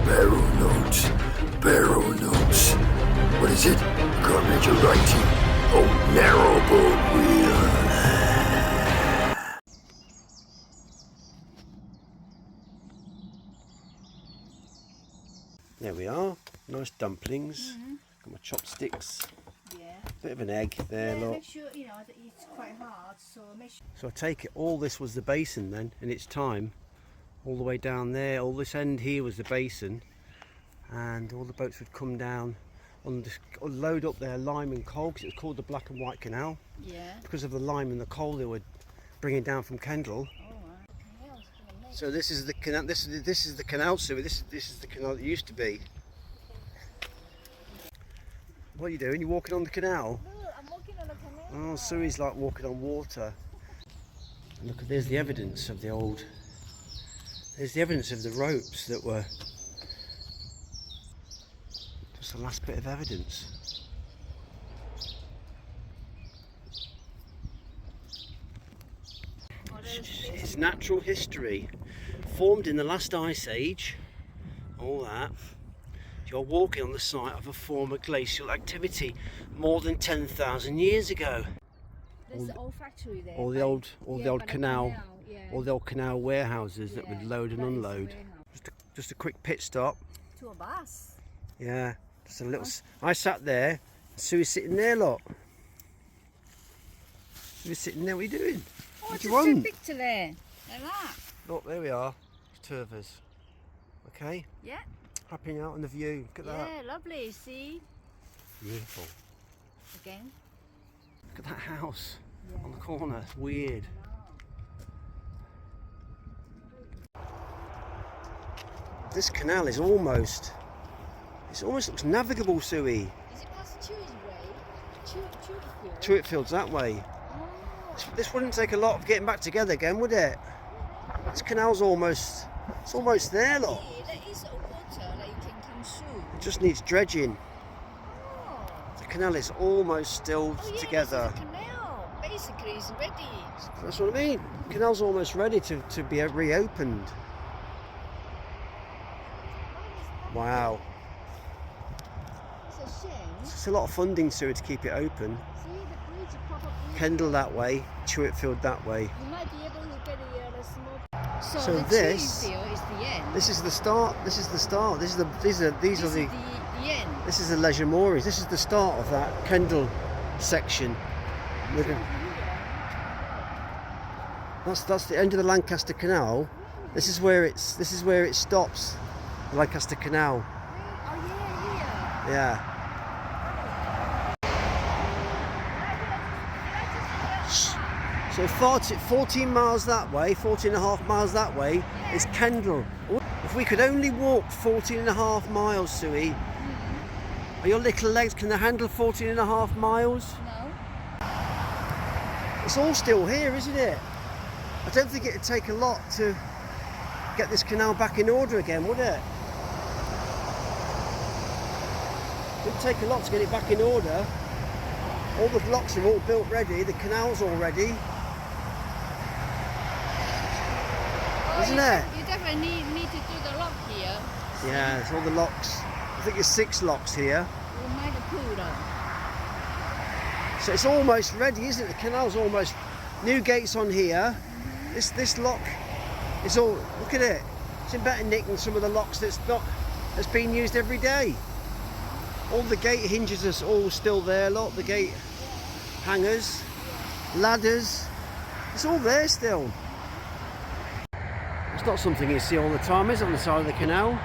Barrel notes. Barrel notes. What is it? I can't read your writing. Oh, narrowboat wheel. There we are. Nice dumplings. Got my chopsticks. Yeah. Bit of an egg there, look. Make sure, you know, that it's quite hard, so make sure. So I take it all this was the basin then, in its time. All the way down there, all this end here was the basin. And all the boats would come down on this, load up their lime and coal, because it was called the Black and White Canal. Yeah. Because of the lime and the coal they were bringing down from Kendal. So this is the canal. This is the canal. So this is the canal that used to be. What are you doing? You walking on the canal? Look, I'm walking on the canal. Oh, Sui's like walking on water. And look, there's the evidence of the old. There's the evidence of the ropes that were. Just the last bit of evidence. It's natural history, formed in the last ice age. All that. You're walking on the site of a former glacial activity more than 10,000 years ago. There's the old factory there. All the old canal, yeah. all the old canal warehouses that would load and unload. Just a quick pit stop. To a bus. Yeah, just a little. I sat there. Sue's sitting there, look. Sue's sitting there. What are you doing? Oh, what do you want? Picture there. Like that. Look, there we are. Turvers. Okay. Yeah. Hopping out on the view. Look at that. Yeah, lovely. See. Beautiful. Again. Look at that house on the corner. It's weird. This canal is almost. It almost looks navigable, Sui. Is it past Shui's way? Shui? Tuitfield's that way. Oh. This wouldn't take a lot of getting back together again, would it? This canal's almost. It's almost there, look. There is a water that you can come through. It just needs dredging. Oh. The canal is almost still Oh, yeah, together. this is the canal. Basically, it's ready. That's what I mean. The canal's almost ready to be reopened. Wow. It's a shame. It's a lot of funding to it to keep it open. See, the bridge is proper bridge. Kendal that way, Tuitfield that way. You might be able to get the small. So the this- Tuitfield is the end. This is the start. This is the start. These are the end. This is the Leisure Moorings. This is the start of that Kendal section. That's the end of the Lancaster Canal. This is where it stops. The Lancaster Canal. Oh yeah, Yeah. So 14 miles that way, 14 and a half miles that way is Kendal. If we could only walk 14 and a half miles, Sui, are your little legs, can they handle 14 and a half miles? No. It's all still here, isn't it? I don't think it'd take a lot to get this canal back in order again, would it? It'd take a lot to get it back in order. All the blocks are all built ready, the canal's all ready. Isn't it? You definitely need to do the lock here. Yeah, it's all the locks. I think there's 6 locks here. You might pull them. So it's almost ready, isn't it? The canal's almost. New gates on here. This lock is all. Look at it. It's in better nick than some of the locks that's being used every day. All the gate hinges are all still there. Look, the gate hangers, ladders. It's all there still. It's not something you see all the time, is it, on the side of the canal?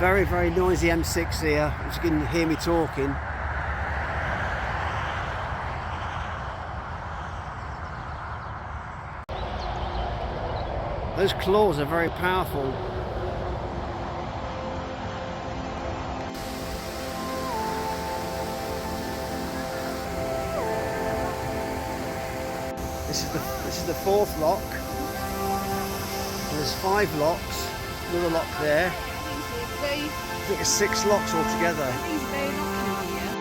Very, very noisy M6 here, as you can hear me talking. Those claws are very powerful. This is the 4th lock. And there's 5 locks. Another lock there. I think it's 6 locks altogether. It's very lucky here.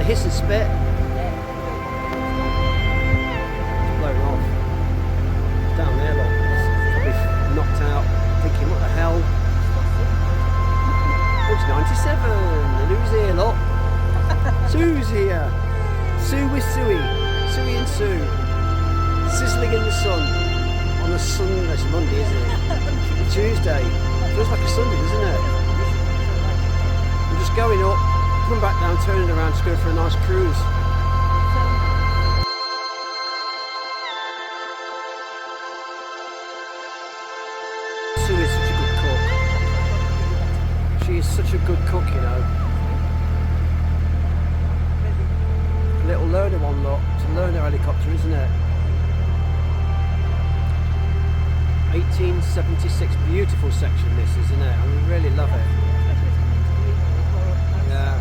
hiss and spit. Blown off. Down there, look. Probably knocked out. Thinking, what the hell? It's 97. And who's here, look? Sue's here. Sue with Sui. Sui and Sue. Sizzling in the sun. On a Sunday. It's Monday, isn't it? Tuesday. Feels like a Sunday, doesn't it? I'm just going up, coming back down, turning around, just going for a nice cruise. Sue is such a good cook. She is such a good cook, you know. Little learner one, look. It's a learner helicopter, isn't it? 1876, beautiful section this, isn't it? I really love it. Yeah.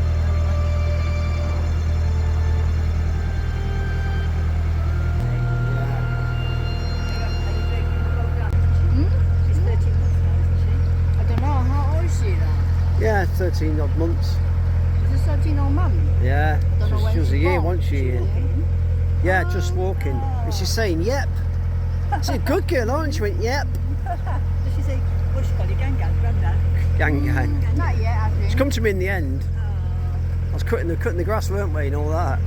She's 13 months now, isn't she? I don't know, how old is she then? Yeah, 13 odd months. She's a 13-year-old mum. Yeah. Don't know when She was a she's year, born. wasn't she? Yeah, just walking. And she's saying, yep. She's a good girl, aren't she? She went, yep. Does she say, what's she called it, gang, granddad? Gang, gang. Not yet, I think. She's come to me in the end. I was cutting the grass, weren't we, and all that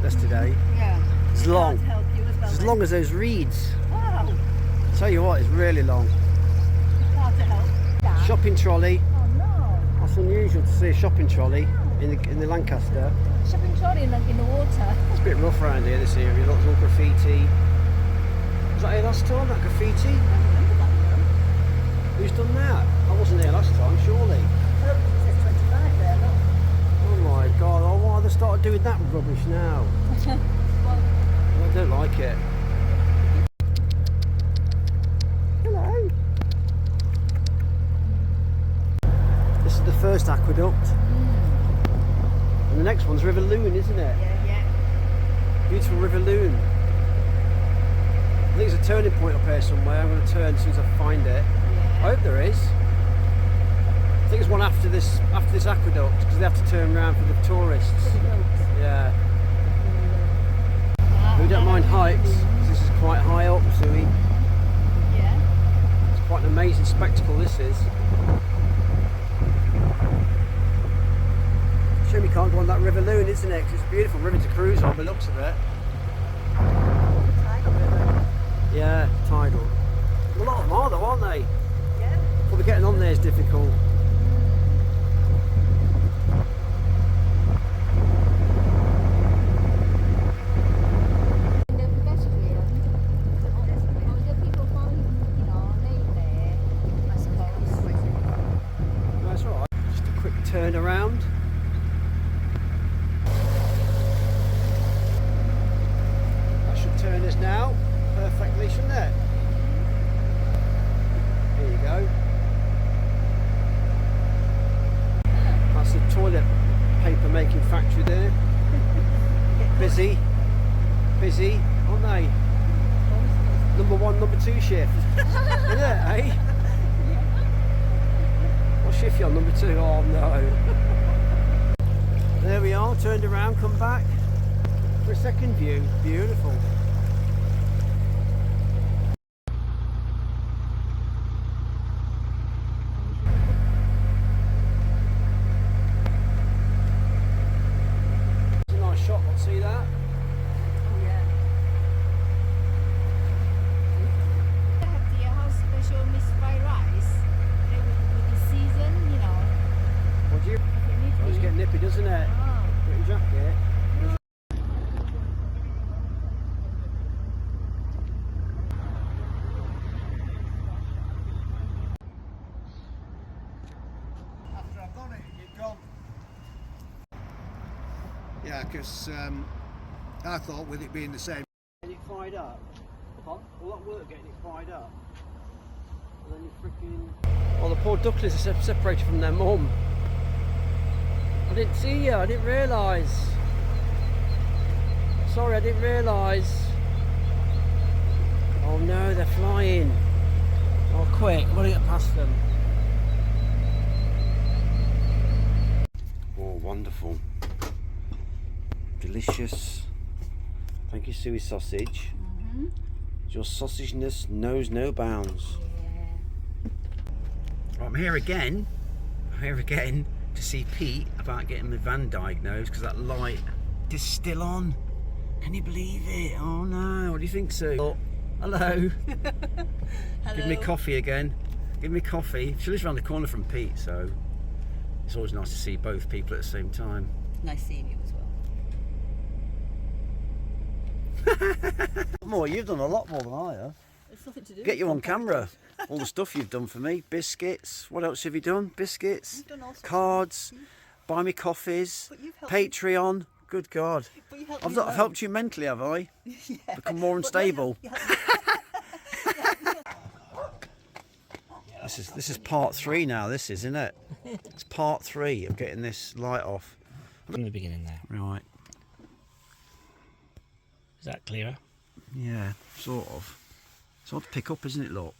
yesterday. Yeah. It's long. Can't help you as well, It's as then. long as those reeds. Wow. Tell you what, it's really long. Hard to help. Yeah. Shopping trolley. Oh no. That's unusual to see a shopping trolley in the Lancaster. Shopping trolley in the water. It's a bit rough around here, this area. Lots of graffiti. Was that here last time, that graffiti? Who's done that? I wasn't here last time, surely. Oh, it says 25 there, look. Oh my god, oh, why they started doing that rubbish now? Well, I don't like it. Hello. This is the first aqueduct. And the next one's River Loon, isn't it? yeah. Beautiful River Loon. I think there's a turning point up here somewhere. I'm going to turn as soon as I find it. I hope there is. I think there's one after this aqueduct because they have to turn around for the tourists. Yeah. We don't mind heights because this is quite high up, Sui. Yeah. It's quite an amazing spectacle this is. Shame you can't go on that River Loon, isn't it? 'Cause it's a beautiful river to cruise on by the looks of it. Yeah, tidal. A lot of them are though, aren't they? Yeah. Probably getting on there is difficult. The pedestrian. The people going, laying there, I suppose. That's alright. Just a quick turn around. That should turn us now perfectly, shouldn't it? Here you go. That's the toilet paper making factory there. Busy, aren't they? Number 1, number 2 shift. Isn't it, eh? What shift you on, number 2? Oh no. There we are, turned around, come back for a second view. Beautiful. Shot, let's see that. Oh, yeah. Your house special Miss fried rice with the season, What do you? if you need Oh, it's to. getting nippy, doesn't it? Oh. Put your jacket. After I've done it, you've gone. Yeah, because I thought with it being the same. Getting it fried up. All that work getting it fried up. And then you freaking. Oh, the poor ducklings are separated from their mum. I didn't see you, I didn't realise. Sorry, I didn't realise. Oh no, they're flying. Oh, quick, we'll get past them. Oh, wonderful. delicious. Thank you, Sui sausage. Mm-hmm. Your sausageness knows no bounds. Yeah. Well, I'm here again to see Pete about getting the van diagnosed because that light is still on. Can you believe it? Oh no, what do you think, Sue? Oh, hello. Hello. Give me coffee again. Give me coffee. She lives around the corner from Pete, so it's always nice to see both people at the same time. Nice seeing you as well. More, you've done a lot more than I have. It's nothing to do. Get you on camera. All the stuff you've done for me. Biscuits. What else have you done? Biscuits. You've done all sorts of Cards. things. Buy me coffees. But you've helped me. Patreon. Good God. But you helped I've me not loads. helped you mentally, have I? Yeah. Become more But no, unstable. you helped me. This is part 3 now. This is, isn't it? It's part 3 of getting this light off. From the beginning there. Right. Is that clearer? Yeah, sort of. It's hard to pick up, isn't it, look?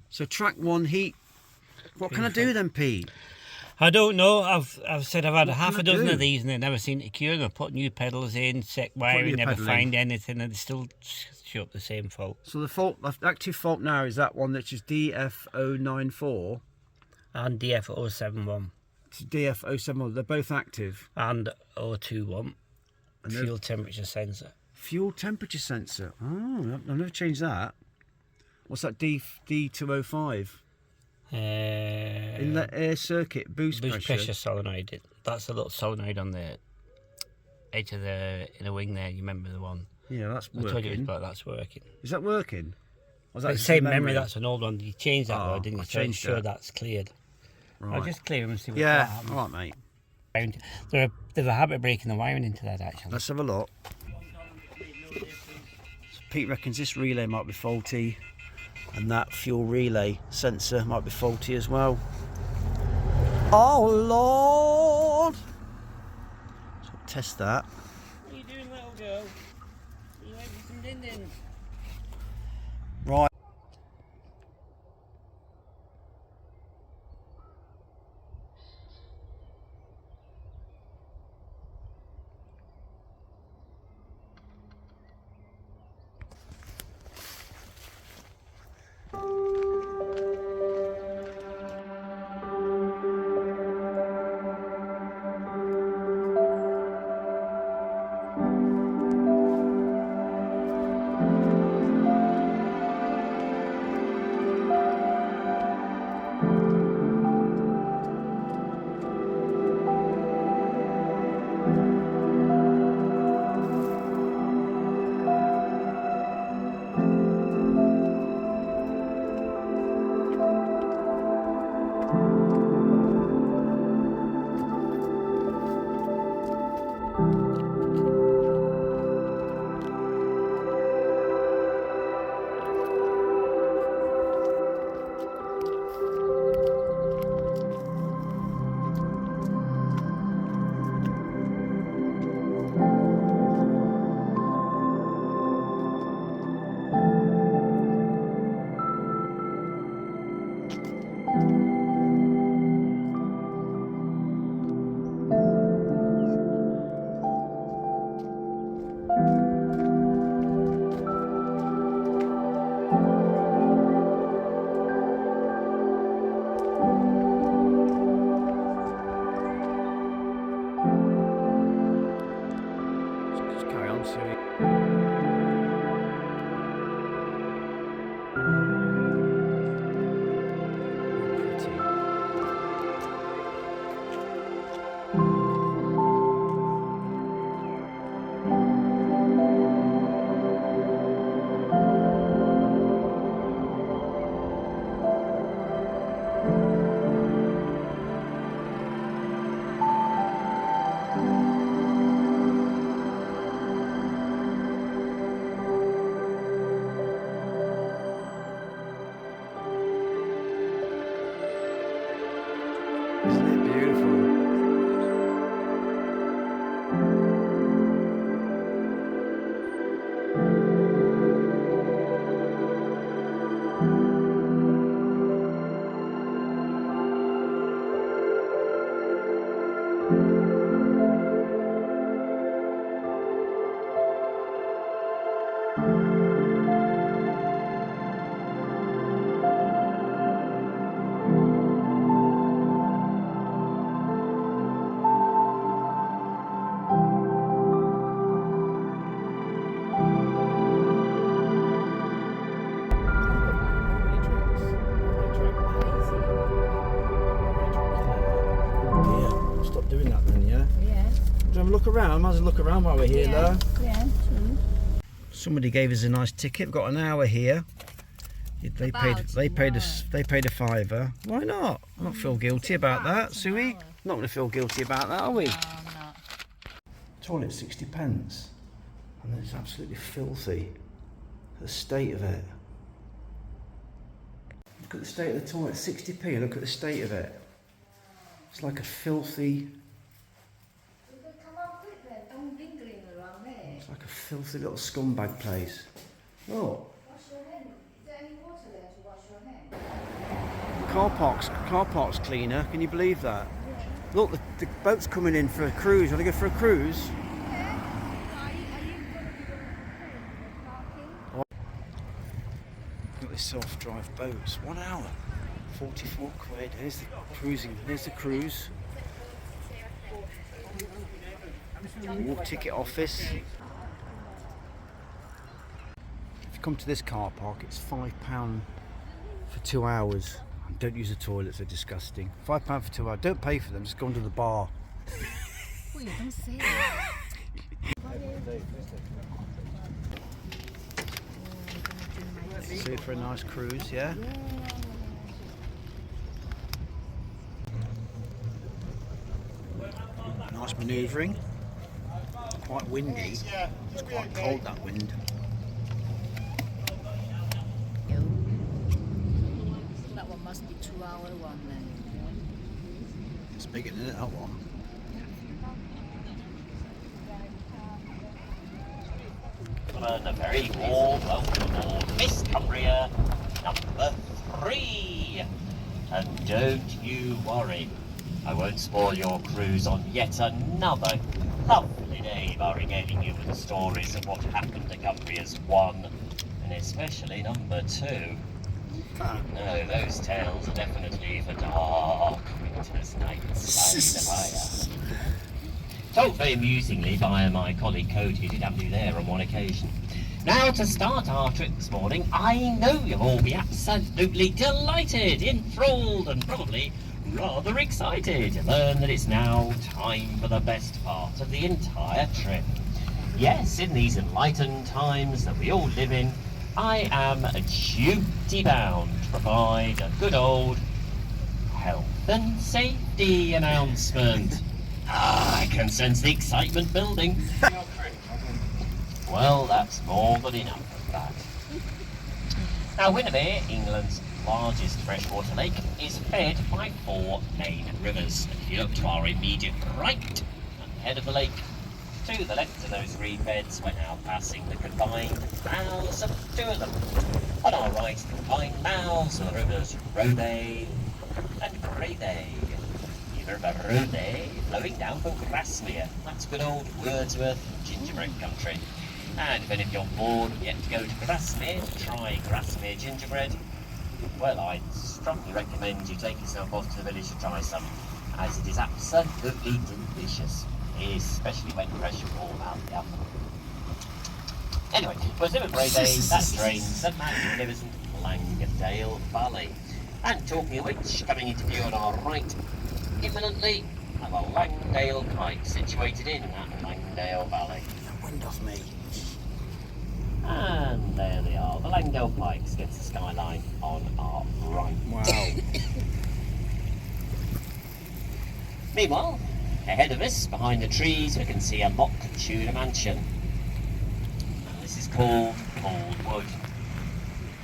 So track 1 heat. What can I do then, Pete? I don't know. I've said I've had What half can a I dozen do? of these and they never seem to cure them. I put new pedals in, check wiring, new never pedal in. find anything, and they still show up the same fault. So the active fault now is that one that's just DF094. And DF071 It's DF071. They're both active. and 021 And they're- fuel temperature sensor. Fuel temperature sensor. Oh, I've never changed that. What's that? D205. Inlet air circuit boost pressure solenoid. That's a little solenoid on the edge of the inner wing there. You remember the one? Yeah, that's I told you it was working. about that's working. Is that working? Or is that But just same a memory, that's an old one. You changed that Oh, one, didn't I you? So I'm changed sure that. that's cleared. Right. I'll just clear them and see what Yeah, happens. all right, mate. There's a habit of breaking the wiring into that actually. Let's have a look. So Pete reckons this relay might be faulty, and that fuel relay sensor might be faulty as well. Oh Lord! So test that. What are you doing, little girl? Are you waiting for some din-dins? Right. around. Might as well look around while we're here, though. Yeah, true. Somebody gave us a nice ticket. We've got an hour here. They paid a fiver. Why not? I don't feel guilty about that, Sui. Not going to feel guilty about that, are we? No, I'm not. Toilet 60p, and it's absolutely filthy. The state of it. Look at the state of the toilet. 60p. Look at the state of it. It's like a filthy. It's like a filthy little scumbag place. Oh. Car parks cleaner. Can you believe that? Look, the boat's coming in for a cruise. Want to go for a cruise? Look at this self-drive boats. 1 hour, 44 quid. Here's the cruising. Here's the cruise. Walk ticket office. If you come to this car park, it's £5 for 2 hours. And don't use the toilets, they're disgusting. £5 for 2 hours. Don't pay for them, just go into the bar. Oh, you don't say that. See for a nice cruise, yeah? Nice manoeuvring. Quite windy. It's quite cold, that wind. That one must be 2 hour one then. It's bigger than that one. A very warm welcome aboard Miss Cumbria number 3. And don't you worry, I won't spoil your cruise on yet another lovely day by regaling you with the stories of what happened to Cumbria's 1 and especially number 2. No, those tales are definitely for dark winter's nights by the fire. Told very amusingly by my colleague Cody DW there on one occasion. Now to start our trip this morning, I know you'll all be absolutely delighted, enthralled and probably rather excited to learn that it's now time for the best part of the entire trip. Yes, in these enlightened times that we all live in, I am duty bound to provide a good old health and safety announcement. I can sense the excitement building. Well, that's more than enough of that. Now, Windermere, England's largest freshwater lake, is fed by 4 main rivers. If you look to our immediate right, at the head of the lake, to the left of those 3 beds, we're now passing the combined mouths of 2 of them. On our right, the combined mouths of the rivers Robe and Grave. River Rode flowing down from Grassmere. That's good old Wordsworth gingerbread country. And if any of you on board yet to go to Grassmere to try Grassmere gingerbread, well, I'd strongly recommend you take yourself off to the village to try some, as it is absolutely delicious, especially when fresh and warm out the oven. Anyway, well, River Rode, that drains the magnificent Lancaster Valley. And talking of which, coming into view on our right, imminently, have a Langdale Pike situated in that Langdale Valley. Wind off me. And there they are, the Langdale Pikes against the skyline on our right. Wow. Meanwhile, ahead of us, behind the trees, we can see a mock Tudor mansion. And this is called Wood.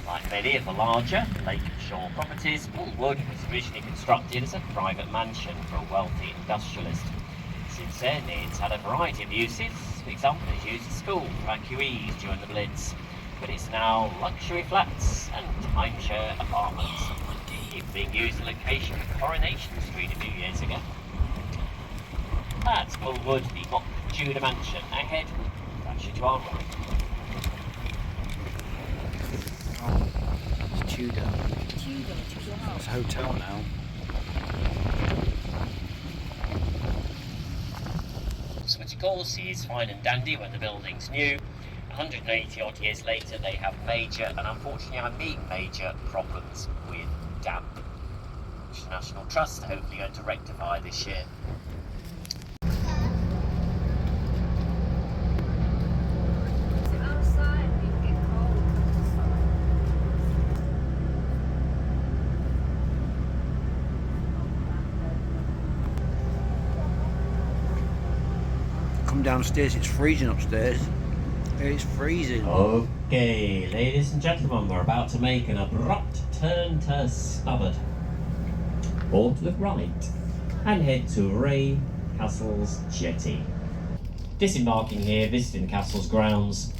Like many of the larger lakeshore properties, Wood was originally constructed as a private mansion for a wealthy industrialist. Since then, it's had a variety of uses. For example, it's used as school for evacuees during the Blitz, but it's now luxury flats and timeshare apartments. Even being used as a location for Coronation Street a few years ago. That's Wood, the mock Tudor mansion. Ahead, that's you to our right. It's Tudor. It's a hotel now. Which of course is fine and dandy when the building's new. 180 odd years later they have major, and unfortunately I mean major, problems with damp, which the National Trust are hopefully going to rectify this year. downstairs, it's freezing upstairs. It's freezing. Okay, ladies and gentlemen, we're about to make an abrupt turn to starboard. Or to the right, and head to Ray Castle's jetty. Disembarking here, visiting the castle's grounds.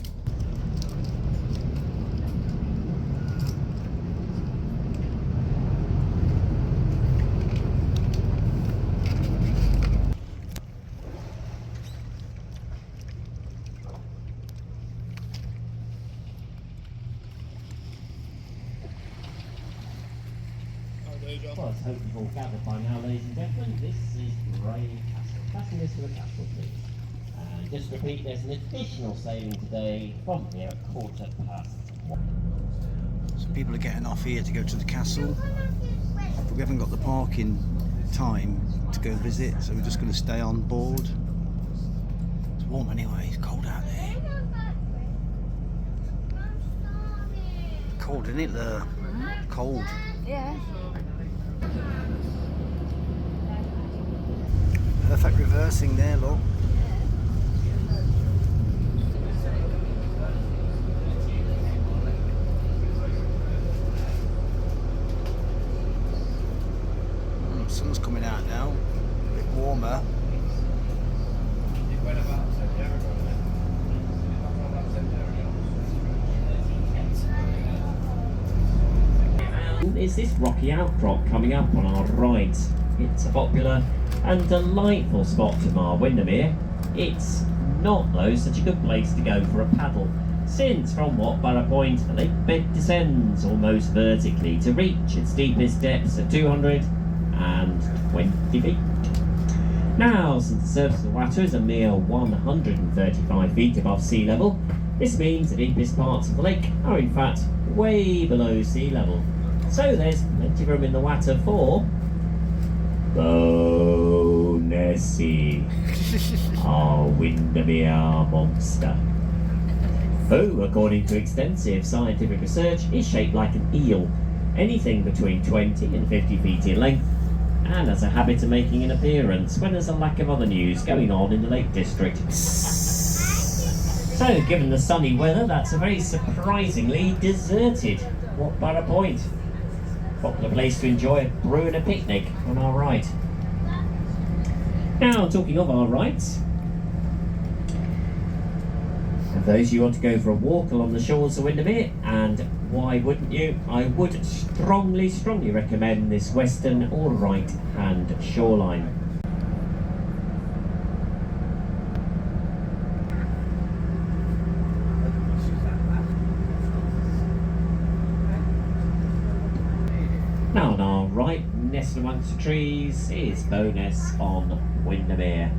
Well, I hope you've all gathered by now, ladies and gentlemen, this is Ray Castle. Passengers to the castle, please. And just repeat, there's an additional sailing today from here at 1:15. So people are getting off here to go to the castle, but we haven't got the parking time to go visit, so we're just going to stay on board. It's warm anyway, it's cold out there. Cold, isn't it? Cold. Yeah. Perfect reversing there, look. Sun's coming out now, a bit warmer. Is this rocky outcrop coming up on our right? It's a popular and delightful spot to mar Windermere. It's not, though, such a good place to go for a paddle, since from Watbarrow Point the lake bed descends almost vertically to reach its deepest depths at 220 feet. Now, since the surface of the water is a mere 135 feet above sea level, this means the deepest parts of the lake are in fact way below sea level. So there's plenty of room in the water for Nessie, our Windermere monster, who, according to extensive scientific research, is shaped like an eel, anything between 20 and 50 feet in length, and has a habit of making an appearance when there's a lack of other news going on in the Lake District. So, given the sunny weather, that's a very surprisingly deserted Watbarrow Point. Popular place to enjoy a brew and a picnic on our right. Now, talking of our rights, and those who want to go for a walk along the shores of Windermere, and why wouldn't you? I would strongly recommend this western or right-hand shoreline. Now on our right, nestled amongst the trees, is Bowness on Windermere.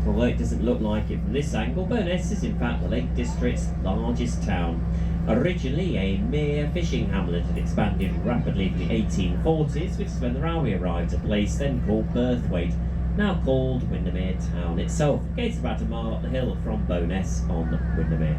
Although it doesn't look like it from this angle, Bowness is in fact the Lake District's largest town. Originally a mere fishing hamlet, it expanded rapidly in the 1840s, which is when the railway arrived, a place then called Birthwaite, now called Windermere Town itself. It's about a mile up the hill from Bowness on Windermere.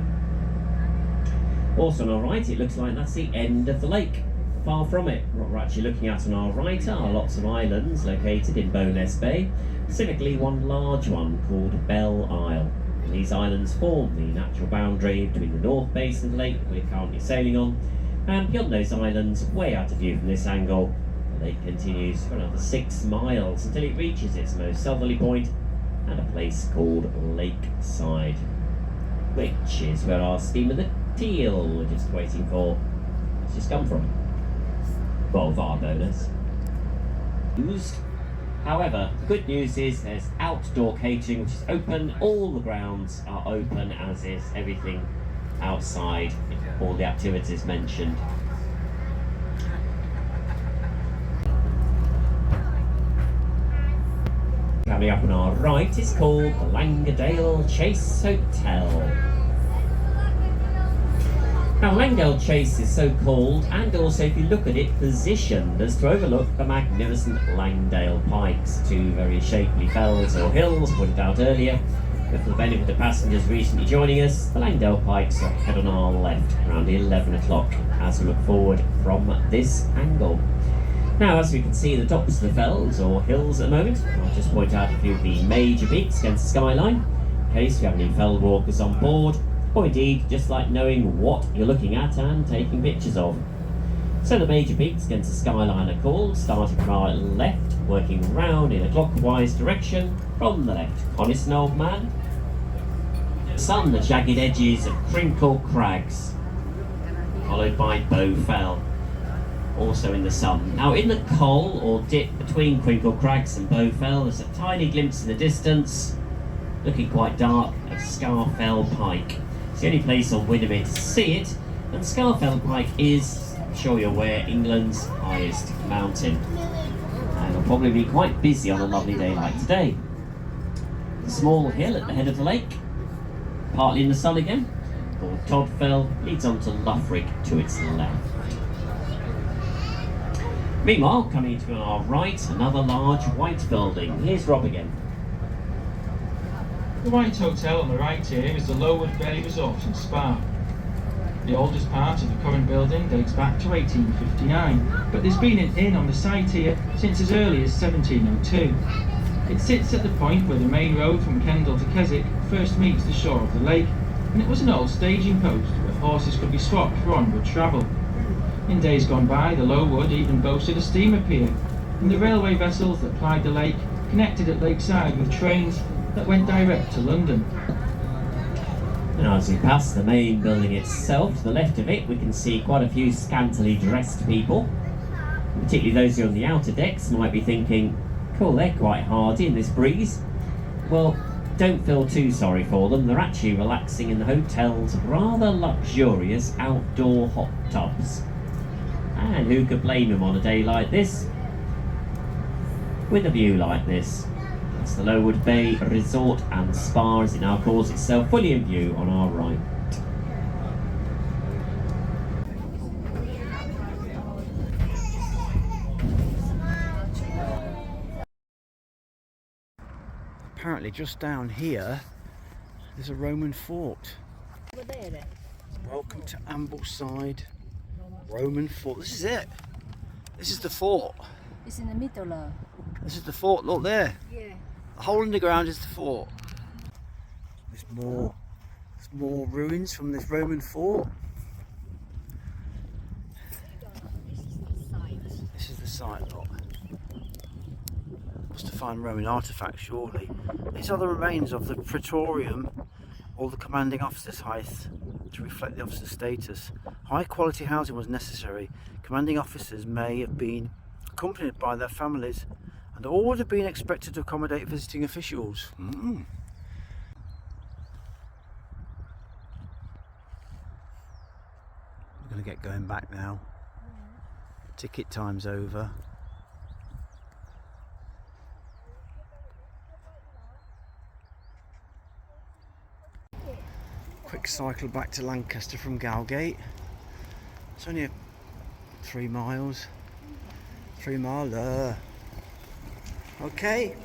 Also on our right, it looks like that's the end of the lake. Far from it. What we're actually looking at on our right are lots of islands located in Bowness Bay, specifically one large one called Belle Isle. And these islands form the natural boundary between the north basin of the lake we're currently sailing on, and beyond those islands, way out of view from this angle, the lake continues for another 6 miles until it reaches its most southerly point at a place called Lakeside, which is where our steamer the Teal we're just waiting for has just come from. Well, via Bowness. Used. However, the good news is there's outdoor catering which is open. All the grounds are open, as is everything outside, all the activities mentioned. Coming up on our right is called the Langdale Chase Hotel. Now, Langdale Chase is so called, and also, if you look at it, positioned as to overlook the magnificent Langdale Pikes, two very shapely fells or hills pointed out earlier. But for the benefit of passengers recently joining us, the Langdale Pikes are head on our left around 11 o'clock as we look forward from this angle. Now, as we can see the tops of the fells or hills at the moment, I'll just point out a few of the major peaks against the skyline. case you have any fell walkers on board, or indeed just like knowing what you're looking at and taking pictures of. So the major peaks against the skyline are called, starting from our left, working round in a clockwise direction from the left. Honest, old man? Some the jagged edges of Crinkle Crags, followed by Bow Fell, also in the sun. Now in the coal or dip between Crinkle Crags and Bow Fell, there's a tiny glimpse in the distance, looking quite dark, of Scarfell Pike. It's the only place on Windermere to see it, and Scarfell Pike is, I'm sure you're aware, England's highest mountain. And it'll probably be quite busy on a lovely day like today. The small hill at the head of the lake, partly in the sun again, called Todfell, leads on to Loughrig to its left. Meanwhile, coming to our right, another large white building. Here's Rob again. The White Hotel on the right here is the Lowood Bay Resort and Spa. The oldest part of the current building dates back to 1859, but there's been an inn on the site here since as early as 1702. It sits at the point where the main road from Kendal to Keswick first meets the shore of the lake, and it was an old staging post where horses could be swapped for onward travel. In days gone by, the Lowood even boasted a steamer pier, and the railway vessels that plied the lake connected at lakeside with trains that went direct to London. Now as we pass the main building itself, to the left of it we can see quite a few scantily dressed people. Particularly those who are on the outer decks might be thinking, cool, they're quite hardy in this breeze. Well, don't feel too sorry for them, they're actually relaxing in the hotel's rather luxurious outdoor hot tubs. And who could blame them on a day like this? With a view like this. That's the Lowood Bay Resort and Spa as it now calls itself, fully in view on our right. Apparently just down here there's a Roman fort. Over there then. Welcome to Ambleside Roman fort. This is it. This is the fort. It's in the middle. This is the fort, look there. Yeah. The hole in the ground is the fort. There's more ruins from this Roman fort. This is the site, look. Must have found Roman artefacts, surely. These are the remains of the Praetorium, or the commanding officer's height, to reflect the officer's status. High quality housing was necessary. Commanding officers may have been accompanied by their families and all would have been expected to accommodate visiting officials. We're going to get going back now. Ticket time's over. Quick cycle back to Lancaster from Gowgate. It's only 3 miles. 3 miler. Okay.